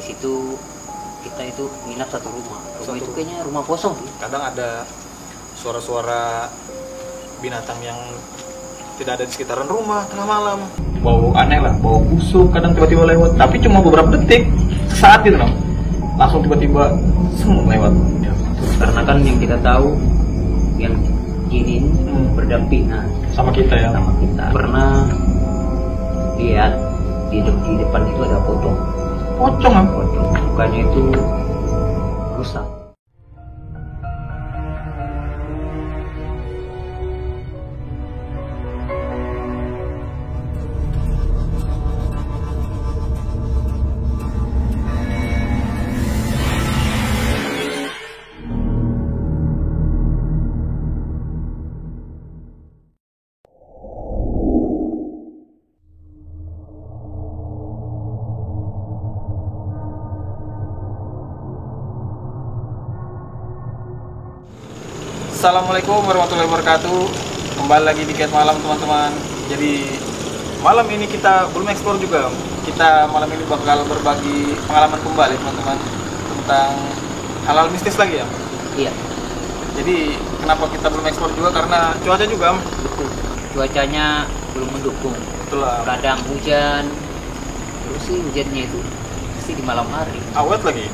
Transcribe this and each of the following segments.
Di situ kita itu nginap satu rumah. Rumah itu kayaknya rumah kosong sih. Kadang ada suara-suara binatang yang tidak ada di sekitaran rumah tengah malam. Bau aneh lah, bau busuk kadang tiba-tiba lewat. Tapi cuma beberapa detik, sesaat gitu dong. Langsung tiba-tiba semua lewat. Ya. Karena kan yang kita tahu yang jin ini berdampingan Sama kita ya. sama kita. Pernah lihat di depan itu ada pocong. Pocong apa? Pocong. Mukanya itu rusak. Assalamualaikum warahmatullahi wabarakatuh. Kembali lagi di Cat Malam teman-teman. Jadi malam ini kita belum eksplor juga. Kita malam ini bakal berbagi pengalaman kembali teman-teman tentang hal-hal mistis lagi ya. Iya. Jadi kenapa kita belum eksplor juga karena cuaca juga. Betul. Cuacanya belum mendukung. Betul lah. Kadang hujan. Terus sih hujannya itu pasti di malam hari. Awet lagi.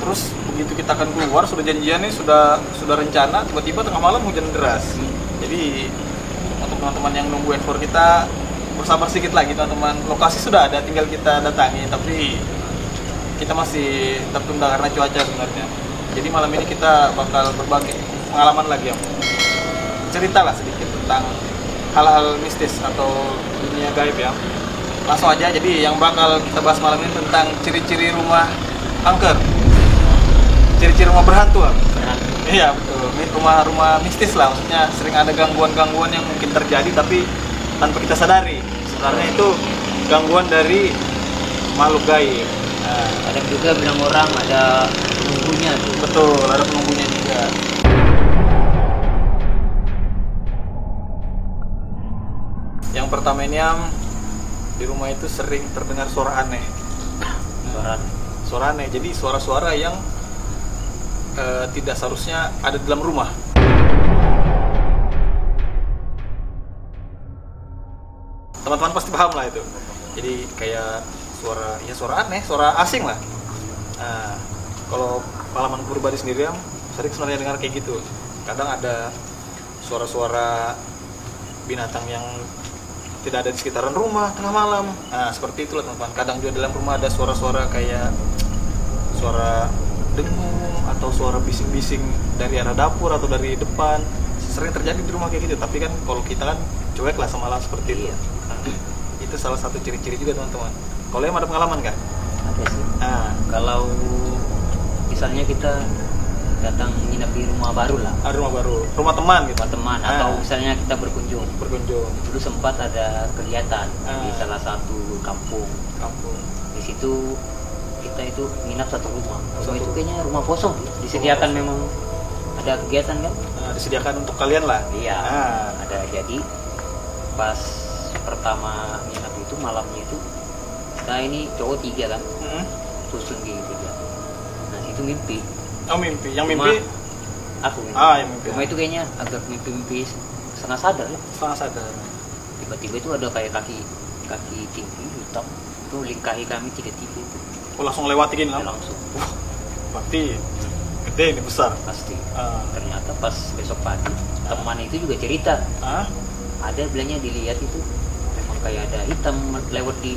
Terus begitu kita akan keluar sudah janjian nih, sudah rencana, tiba-tiba tengah malam hujan deras. Jadi untuk teman-teman yang nunggu ekspor kita bersabar sedikit lagi teman-teman. Lokasi sudah ada, tinggal kita datangi, tapi kita masih tertunda karena cuaca sebenarnya. Jadi malam ini kita bakal berbagi pengalaman lagi ya. Cerita lah sedikit tentang hal-hal mistis atau dunia gaib ya. Langsung aja, jadi yang bakal kita bahas malam ini tentang ciri-ciri rumah angker. Ciri-ciri rumah berhantu. Iya betul, rumah mistis lah, maksudnya sering ada gangguan-gangguan yang mungkin terjadi tapi tanpa kita sadari. Sebenarnya itu gangguan dari makhluk gaib. Nah, Ada juga bilang orang ada penunggunya tuh. betul, ada penunggunya juga. Yang pertama ini di rumah itu sering terdengar suara aneh. Suara aneh, jadi suara-suara yang tidak seharusnya ada di dalam rumah. Teman-teman pasti paham lah itu. Jadi kayak suara aneh, suara asing lah. Nah, kalau pengalaman pribadi sendiri sering sebenarnya dengar kayak gitu. Kadang ada suara-suara binatang yang tidak ada di sekitaran rumah tengah malam. Nah, seperti itulah teman-teman. Kadang juga dalam rumah ada suara-suara kayak suara dengung atau suara bising-bising dari arah dapur atau dari depan. Sering terjadi di rumah kayak gitu, tapi kan kalau kita kan cuek lah sama hal seperti itu. Nah, itu salah satu ciri-ciri juga teman-teman. Kalau yang ada pengalaman nggak? Ada sih. Nah, Kalau misalnya kita datang nginep di rumah baru lah, ada rumah baru, rumah teman gitu. rumah teman, atau misalnya kita berkunjung. Berkunjung Dulu sempat ada kegiatan di salah satu kampung. Di situ kita itu nginap satu rumah. Rumah itu kayaknya rumah kosong. Disediakan memang ada kegiatan kan? Disediakan untuk kalian lah. Iya. Ah. Ada. Jadi pas pertama nginap itu malamnya itu kita ini cowok 3 kan, susun gitu 3. Nah itu mimpi. Oh mimpi, yang Cuma mimpi aku mimpi. yang mimpi. Rumah itu kayaknya agak mimpi setengah sadar ya. Setengah sadar. Tiba-tiba itu ada kayak kaki tinggi hitam itu lingkahi kami 3 itu. Oh, langsung lewatin Ya, kan? langsung. Berarti gede ini besar. Pasti. Ah. Ternyata pas besok pagi teman itu juga cerita. Ah? Ada bilangnya dilihat itu memang kayak ada hitam lewat di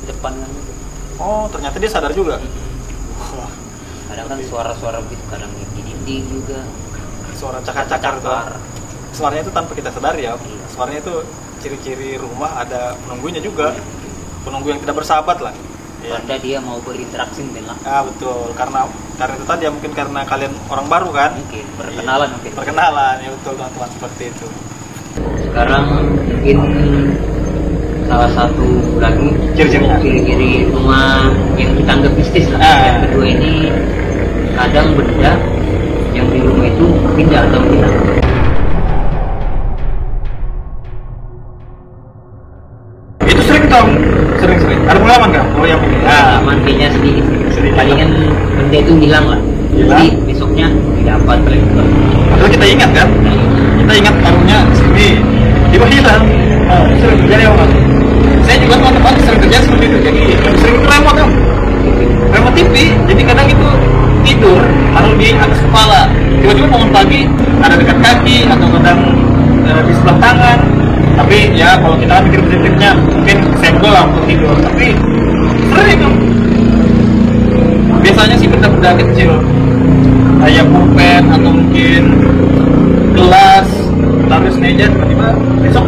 depan kan. Oh, ternyata dia sadar juga. Wah, Kadang kan suara-suara begitu, kadang di dinding juga. suara cakar-cakar tuh. Cakar. Suaranya itu tanpa kita sadari ya. Iya. Suaranya itu ciri-ciri rumah ada penunggunya juga. Penunggu yang tidak bersahabat lah. Iya. Tanda dia mau berinteraksi mungkin lah. Ah betul, karena itu tadi ya, mungkin karena kalian orang baru kan. Mungkin perkenalan Iya. mungkin. Perkenalan ya, betul teman-teman, seperti itu. Sekarang mungkin salah satu lagi Ciri-cirinya. ciri-ciri rumah yang kita anggap mistis lah. Yang kedua ini kadang benda yang di rumah itu pindah atau hilang. Itu sering tau, sering. Ada pengalaman nggak kalau yang ini? Nah, Mandinya sedikit. Sedikit. Palingan benda itu hilang lah. Hilang? Jadi besoknya didapat paling enggak. padahal kita ingat kan? Kita ingat taruhnya sini, tiba hilang. Oh, sering terjadi apa? Saya juga teman-teman sering terjadi seperti itu. Jadi sering itu remote kan? Remote TV. Jadi kadang itu tidur taruh di atas kepala. Tiba-tiba bangun pagi ada dekat kaki atau kadang di sebelah tangan. Tapi ya kalau kita mikir positifnya mungkin senggol lah untuk tidur. Tapi sering kan? Biasanya sih benda-benda kecil kayak pulpen atau mungkin gelas taruh di meja tiba-tiba besok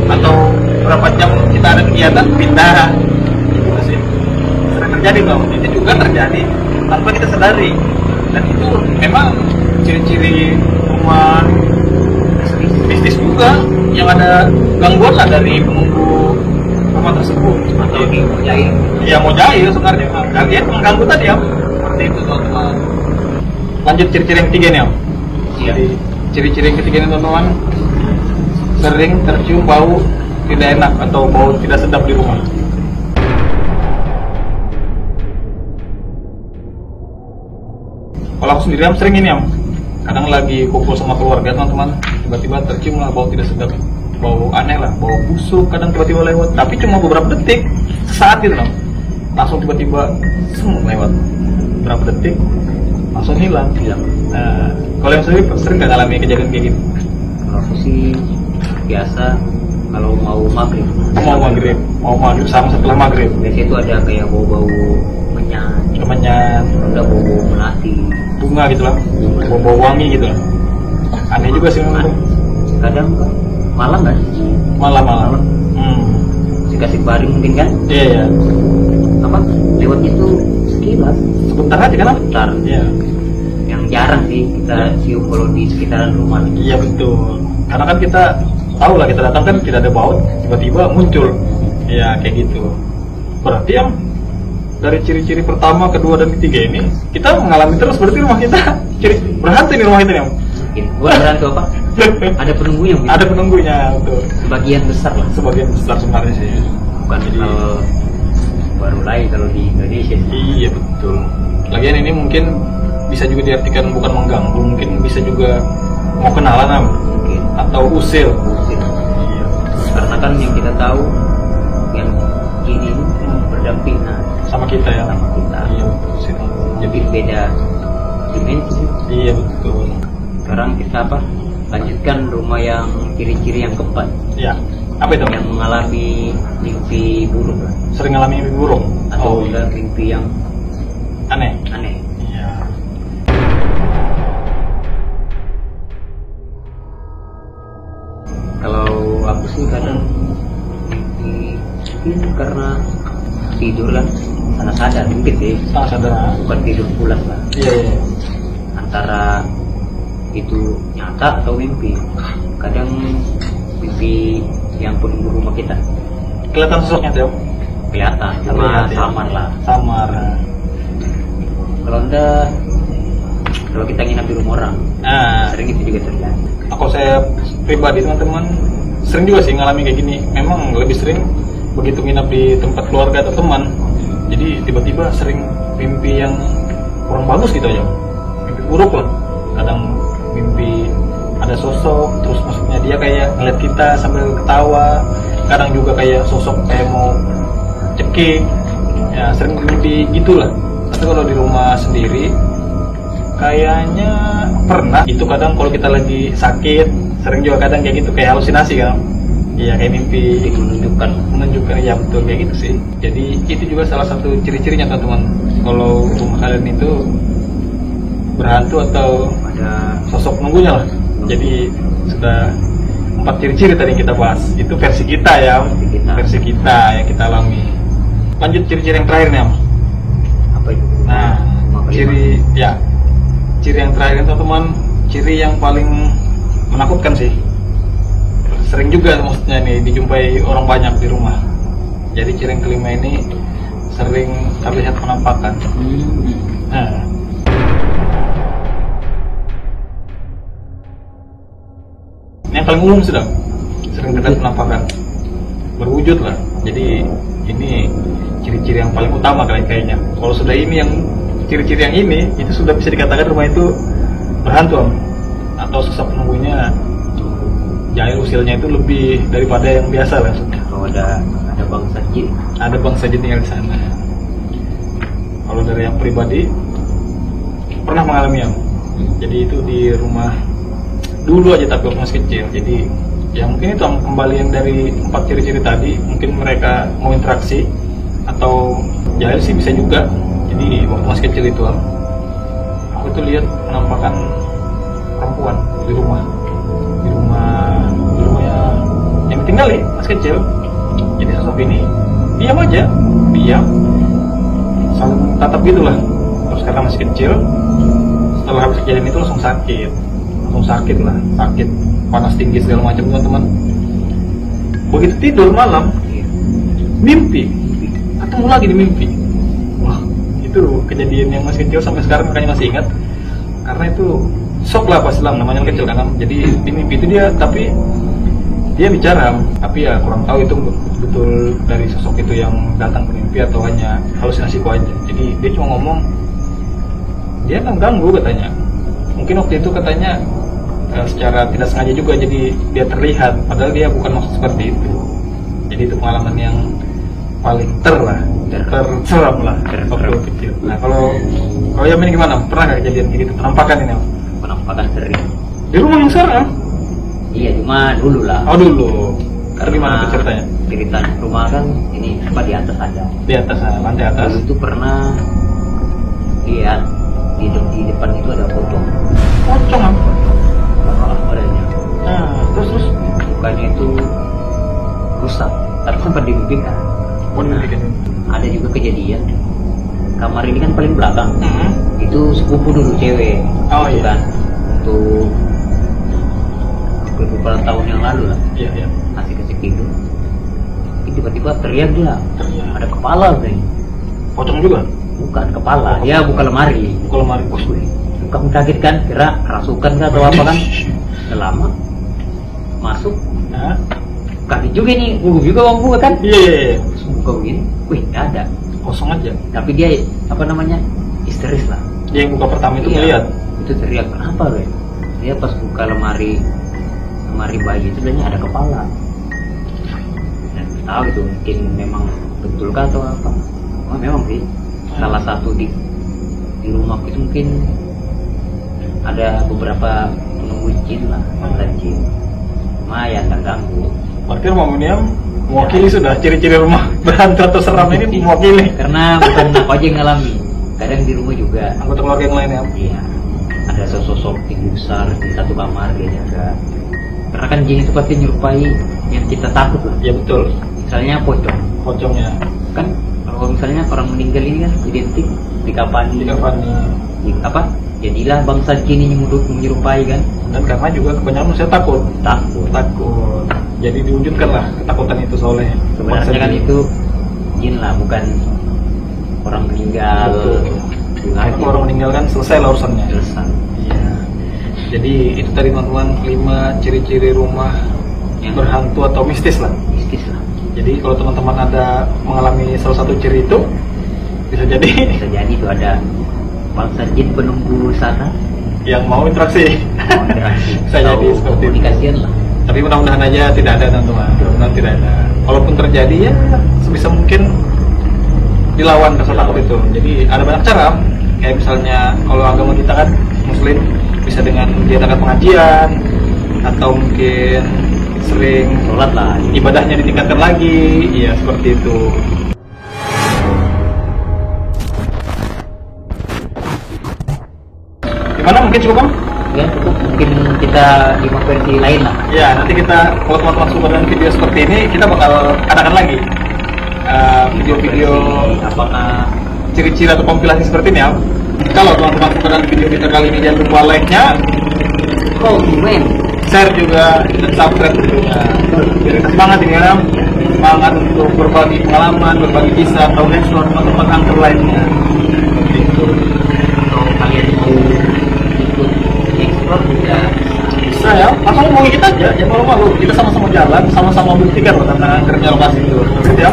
atau berapa jam kita ada kegiatan pindah gitu sih sering terjadi bang. Itu juga terjadi tanpa kita sadari dan itu memang ciri-ciri rumah bisnis juga yang ada gangguan lah dari penunggu rumah tersebut Atau mau jahit. ya mau jahil sebenarnya kalian mengganggu tadi ya seperti itu teman-teman. Lanjut ciri-ciri yang ketiga nih om. Iya. Jadi ciri-ciri yang ketiga nih teman-teman, sering tercium bau tidak enak atau bau tidak sedap di rumah. Kalau aku sendiri om sering ini om, kadang lagi kumpul sama keluarga teman-teman, tiba-tiba tercium lah bau tidak sedap, bau aneh lah, bau busuk, kadang tiba-tiba lewat, tapi cuma beberapa detik, sesaat gitu om, langsung tiba-tiba lewat, berapa detik, langsung hilang. Nah, kalau yang sering nggak ngalami kejadian kayak gitu? Kalau aku sih biasa kalau mau maghrib. Mau maghrib sama setelah maghrib. Biasanya itu ada kayak bau-bau menyan, Kemenyan, ada bau-bau melati. bunga gitu lah, bau wangi gitu lah. Aneh juga sih memang. Kadang kan malam kan, Malam-malam. dikasih baring mungkin kan, Iya ya. apa lewatnya tuh sekilas, Sebentar aja kan? bentar. Iya. Yang jarang sih kita cium kalau di sekitaran rumah. Iya betul. Karena kan kita tahu lah kita datang kan tidak ada bau, tiba-tiba muncul. Iya kayak gitu. Berarti yang dari ciri-ciri pertama, kedua dan ketiga ini kita mengalami terus berarti rumah kita ciri berhantu ini rumah kita nih om. Mungkin bukan berhantu apa? Ada penunggunya mungkin. Ada penunggunya betul. Sebagian besar lah. Sebagian besar sebenarnya sih. Bukan Jadi- hal baru lagi kalau di Indonesia. Iya betul. Lagian ini mungkin bisa juga diartikan bukan mengganggu, mungkin bisa juga mau kenalan Am, Mungkin atau usil. mungkin. Iya. Karena kan yang kita tahu yang ini berdampingan Sama kita ya. sama kita. Iya betul sih. Jadi beda dimensi. Iya betul. Sekarang kita apa? Lanjutkan rumah yang ciri-ciri yang keempat, Ya. Apa itu? yang mengalami mimpi buruk lah. Sering ngalami mimpi burung Atau iya. enggak mimpi yang Aneh. aneh. Iya. Kalau aku sih kadang mimpi mungkin karena tidur kan sana sadar mungkin sih, Sangat sadar. bukan tidur pulas lah, Iya iya. antara itu nyata atau mimpi. Kadang mimpi yang penunggu rumah kita Kelihatan sosoknya tuh. kelihatan sama Kelihatan, ya. samar lah. Samar. Kalau kalau kita nginap di rumah orang Nah, sering itu juga terjadi. aku saya pribadi teman-teman sering juga sih ngalami kayak gini. Memang lebih sering begitu nginap di tempat keluarga atau teman. Jadi tiba-tiba sering mimpi yang kurang bagus gitu aja. Mimpi buruk lah. Kadang mimpi ada sosok, terus maksudnya dia kayak ngeliat kita sambil ketawa. Kadang juga kayak sosok kayak mau cekik. Ya sering mimpi gitulah. Tapi kalau di rumah sendiri kayaknya pernah itu kadang kalau kita lagi sakit sering juga kadang kayak gitu kayak halusinasi kan. Iya kayak mimpi Jadi menunjukkan ya betul kayak gitu sih. Jadi itu juga salah satu ciri-cirinya teman-teman. Kalau rumah kalian itu berhantu atau ada sosok nunggunya lah. Jadi sudah 4 ciri-ciri tadi yang kita bahas. Itu versi kita ya. Versi kita yang kita alami. Lanjut ciri-ciri yang terakhir nih Am. apa itu? Nah, Rumah ciri ya, ciri yang terakhir teman-teman, ciri yang paling menakutkan sih. Sering juga maksudnya nih dijumpai orang banyak di rumah. Jadi ciri yang kelima ini sering terlihat penampakan. Nah, ini yang paling umum sudah sering terlihat penampakan berwujud lah. Jadi ini ciri-ciri yang paling utama kayaknya. Kalau sudah ini yang ciri-ciri yang ini, itu sudah bisa dikatakan rumah itu berhantu, Om. Atau sosok penunggunya jahil usilnya itu lebih daripada yang biasa lah. Kalau ada bangsa jin. Ada bangsa jin tinggal di sana. Kalau dari yang pribadi pernah mengalami, Om. Jadi itu di rumah dulu aja tapi waktu masih kecil. Jadi ya mungkin itu kembali yang dari 4 ciri-ciri tadi, mungkin mereka mau interaksi atau jahil sih bisa juga. Jadi waktu masih kecil itu aku tuh lihat penampakan perempuan di rumah yang ditinggali masih kecil. Jadi sosok ini diam saling tatap gitulah. Terus karena masih kecil, setelah habis kejadian itu langsung sakit lah, sakit panas tinggi segala macam teman-teman. Begitu tidur malam mimpi ketemu lagi di mimpi. Wah, itu kejadian yang masih kecil sampai sekarang makanya masih ingat, karena itu shock lah pas Islam, namanya kecil kan. Jadi di mimpi itu dia bicara, tapi ya kurang tahu itu betul dari sosok itu yang datang ke mimpi atau hanya halusinasiku aja. Jadi dia cuma ngomong dia ganggu katanya. Mungkin waktu itu katanya secara tidak sengaja juga, jadi dia terlihat padahal dia bukan maksud seperti itu. Jadi itu pengalaman yang paling terseram lah waktu kecil. Nah kalau Yamin gimana? Pernah nggak kejadian kayak gitu, penampakan ini? Penampakan sering. Di rumah yang sekarang? Iya, cuma dulu lah. Oh dulu. Karena gimana tuh ceritanya? Cerita rumah kan ini di atas ada. Di atas, lantai atas. Dulu itu pernah lihat di depan itu ada pocong. Pocong apa? Adanya. Nah, terus mukanya itu rusak. Tapi sempat dimimpikan. Ada juga kejadian. Kamar ini kan paling belakang. Itu sepupu dulu cewek. Oh gitu iya. Kan. Untuk beberapa tahun yang lalu lah. Iya. Masih kecil tidur. Tiba-tiba teriak dia. Ada kepala nih. Pocong juga? Bukan kepala. Ya buka lemari. Kamu kaget kan? Kira kerasukan kah atau apa kan? Udah lama masuk. Kaget juga nih. Juga bangku kan? Iya. Buka begini. Wih, nggak ada. Kosong aja. Tapi dia histeris lah. Dia yang buka pertama itu melihat. Itu teriak, kenapa Ren? Dia pas buka lemari bayi itu sebenarnya ada kepala. Dan tahu itu mungkin memang betul kah atau apa? Oh, memang sih. Salah satu di rumah itu mungkin ada beberapa penunggu jin lah, mantan jin. Lumayan terganggu. Berarti rumah Miniam mewakili sudah ciri-ciri rumah berhantu atau seram ini mewakili. Karena bukan aku aja yang ngalami. Kadang di rumah juga. Anggota keluarga yang lain ya? Iya. Ada sosok tinggi besar di satu kamar dia jaga. Karena kan jin itu pasti menyerupai yang kita takut lah. Iya betul. Misalnya pocongnya. Kan kalau misalnya orang meninggal ini kan identik dikafani. Jadilah bangsa jin ini menyerupai kan. Dan karena juga kebanyakan manusia takut. Jadi diwujudkan lah ketakutan itu oleh sebenarnya kan itu jin lah, bukan orang meninggal. Itu orang meninggal kan selesai lah urusannya. Iya. Jadi itu tadi teman-teman 5 ciri-ciri rumah yang berhantu atau mistis lah. Jadi kalau teman-teman ada mengalami salah satu ciri itu, bisa jadi itu ada bangsa jin penunggu sana yang mau interaksi. Bisa jadi seperti komunikasian lah. Tapi mudah-mudahan aja tidak ada teman-teman. Mudah-mudahan tidak ada. Kalaupun terjadi ya sebisa mungkin dilawan rasa takut itu. Jadi ada banyak cara. Kayak misalnya kalau agama kita kan Muslim, bisa dengan diadakan pengajian atau mungkin sering sholat lah, ibadahnya ditingkatkan lagi. Iya seperti itu. Gimana, mungkin cukup Bang? Ya cukup, mungkin kita di versi lain lah. Ya nanti kita kalau teman-teman suka dengan video seperti ini, kita bakal adakan lagi video-video apakah ciri-ciri atau kompilasi seperti ini ya. Kalau teman-teman suka dengan video kita kali ini, jangan lupa like-nya, komen, share juga, dan subscribe tentunya. Biar kita semangat ini ya, semangat untuk berbagi pengalaman, berbagi kisah atau explore teman-teman angker lainnya. Gitu. Kalau kalian mau ikut explore juga Bisa ya, langsung hubungi kita aja, jangan malu-malu. Kita sama-sama jalan, sama-sama buktikan loh tentang angkernya lokasi itu. Ya,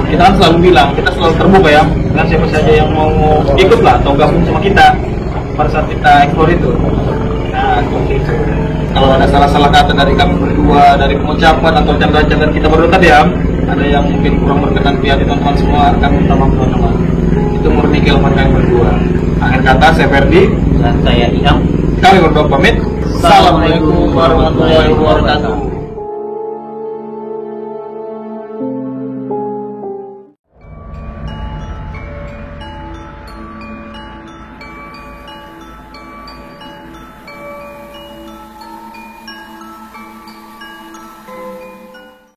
kita kan selalu bilang, kita selalu terbuka ya dengan siapa saja yang mau ikut lah atau gabung sama kita pada saat kita explore itu. Nah, seperti itu. Kalau ada salah-salah kata dari kami berdua, dari pengucapan atau candaan-candaan kita berdua tadi ya, ada yang mungkin kurang berkenan di hati teman-teman semua, kami minta maaf teman-teman. Itu murni keilmuan kami berdua. Akhir kata, saya Ferdi dan saya Iam. Kami berdua pamit. Assalamualaikum warahmatullahi wabarakatuh.